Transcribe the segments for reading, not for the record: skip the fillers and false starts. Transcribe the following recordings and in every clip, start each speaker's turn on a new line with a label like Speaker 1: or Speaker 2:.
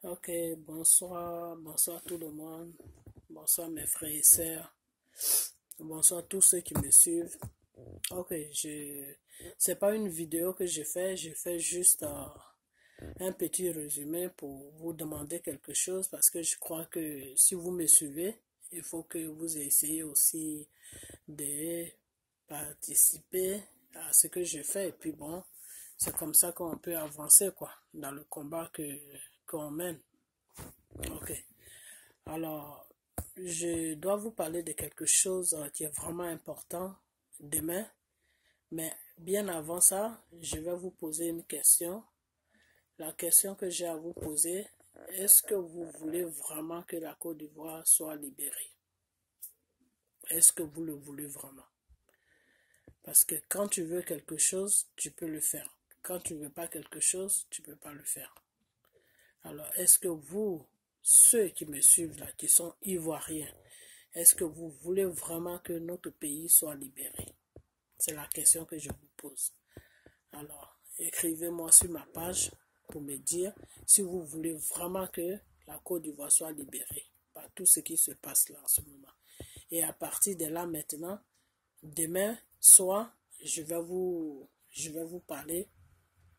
Speaker 1: Ok, bonsoir tout le monde, bonsoir mes frères et sœurs, bonsoir tous ceux qui me suivent. Ok, c'est pas une vidéo que je fais juste un petit résumé pour vous demander quelque chose parce que je crois que si vous me suivez, il faut que vous essayez aussi de participer à ce que je fais et puis bon, c'est comme ça qu'on peut avancer quoi dans le combat qu'on mène. Ok. Alors, je dois vous parler de quelque chose qui est vraiment important demain, mais bien avant ça, je vais vous poser une question. La question que j'ai à vous poser, est-ce que vous voulez vraiment que la Côte d'Ivoire soit libérée? Est-ce que vous le voulez vraiment? Parce que quand tu veux quelque chose, tu peux le faire. Quand tu ne veux pas quelque chose, tu ne peux pas le faire. Alors, est-ce que vous, ceux qui me suivent là, qui sont ivoiriens, est-ce que vous voulez vraiment que notre pays soit libéré? C'est la question que je vous pose. Alors, écrivez-moi sur ma page pour me dire si vous voulez vraiment que la Côte d'Ivoire soit libérée par tout ce qui se passe là en ce moment. Et à partir de là maintenant, demain soir, je vais vous parler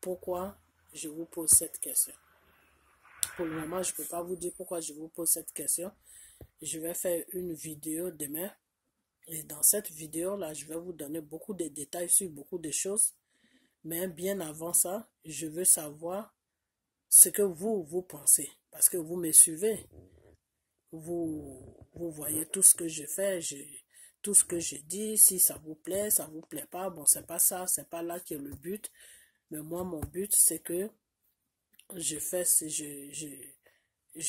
Speaker 1: pourquoi je vous pose cette question. Pour le moment, je ne peux pas vous dire pourquoi je vous pose cette question. Je vais faire une vidéo demain. Et dans cette vidéo-là, je vais vous donner beaucoup de détails sur beaucoup de choses. Mais bien avant ça, je veux savoir ce que vous pensez. Parce que vous me suivez. Vous voyez tout ce que je fais, tout ce que je dis. Si ça vous plaît, ça vous plaît pas. Bon, c'est pas ça, c'est pas là qui est le but. Mais moi, mon but, c'est que je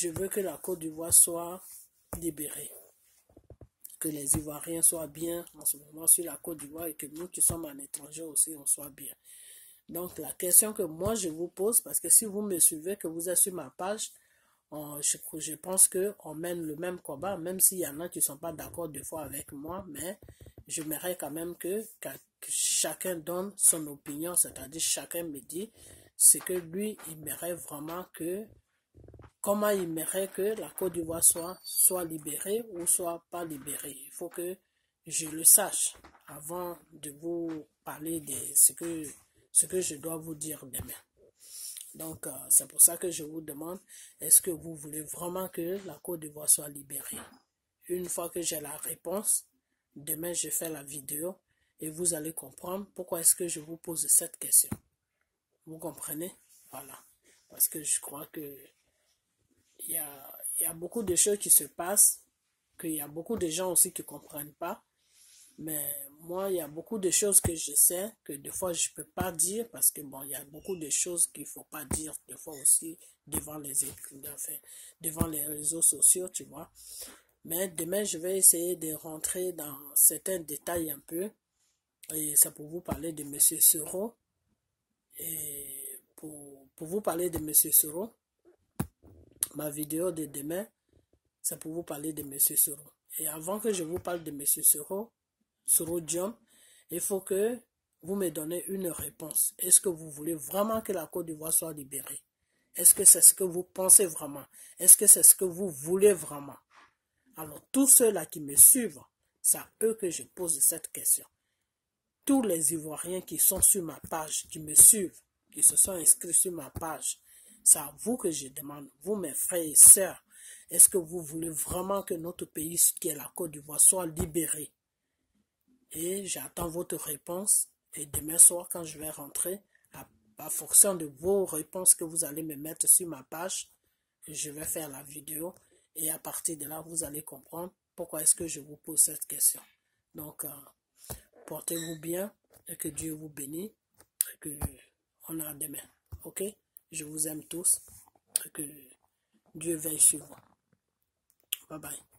Speaker 1: veux que la Côte d'Ivoire soit libérée. Que les Ivoiriens soient bien en ce moment sur la Côte d'Ivoire et que nous qui sommes en étranger aussi, on soit bien. Donc, la question que moi je vous pose, parce que si vous me suivez, que vous êtes sur ma page, je pense qu'on mène le même combat, même s'il y en a qui ne sont pas d'accord des fois avec moi, mais j'aimerais quand même que chacun donne son opinion, c'est-à-dire chacun me dit ce que lui, il aimerait vraiment que comment il aimerait que la Côte d'Ivoire soit libérée ou soit pas libérée. Il faut que je le sache avant de vous parler de ce que je dois vous dire demain. Donc, c'est pour ça que je vous demande, est-ce que vous voulez vraiment que la Côte d'Ivoire soit libérée? Une fois que j'ai la réponse, demain je fais la vidéo et vous allez comprendre pourquoi est-ce que je vous pose cette question. Vous comprenez? Voilà. Parce que je crois que il y a beaucoup de choses qui se passent, qu'il y a beaucoup de gens aussi qui ne comprennent pas. Mais moi, il y a beaucoup de choses que je sais, que des fois, je ne peux pas dire, parce que bon, il y a beaucoup de choses qu'il ne faut pas dire, des fois aussi, devant devant les réseaux sociaux, tu vois. Mais demain, je vais essayer de rentrer dans certains détails un peu. Et c'est pour vous parler de M. Soro. Et pour vous parler de M. Soro, ma vidéo de demain, c'est pour vous parler de M. Soro. Et avant que je vous parle de M. Soro Diom, il faut que vous me donnez une réponse. Est-ce que vous voulez vraiment que la Côte d'Ivoire soit libérée? Est-ce que c'est ce que vous pensez vraiment? Est-ce que c'est ce que vous voulez vraiment? Alors, tous ceux-là qui me suivent, c'est à eux que je pose cette question. Tous les Ivoiriens qui sont sur ma page, qui me suivent, qui se sont inscrits sur ma page, c'est à vous que je demande, vous mes frères et sœurs, est-ce que vous voulez vraiment que notre pays, qui est la Côte d'Ivoire, soit libéré? Et j'attends votre réponse. Et demain soir, quand je vais rentrer, à fonction de vos réponses que vous allez me mettre sur ma page, je vais faire la vidéo. Et à partir de là, vous allez comprendre pourquoi est-ce que je vous pose cette question. Donc, portez-vous bien et que Dieu vous bénisse. Et que on a demain. Ok? Je vous aime tous. Et que Dieu veille sur vous. Bye bye.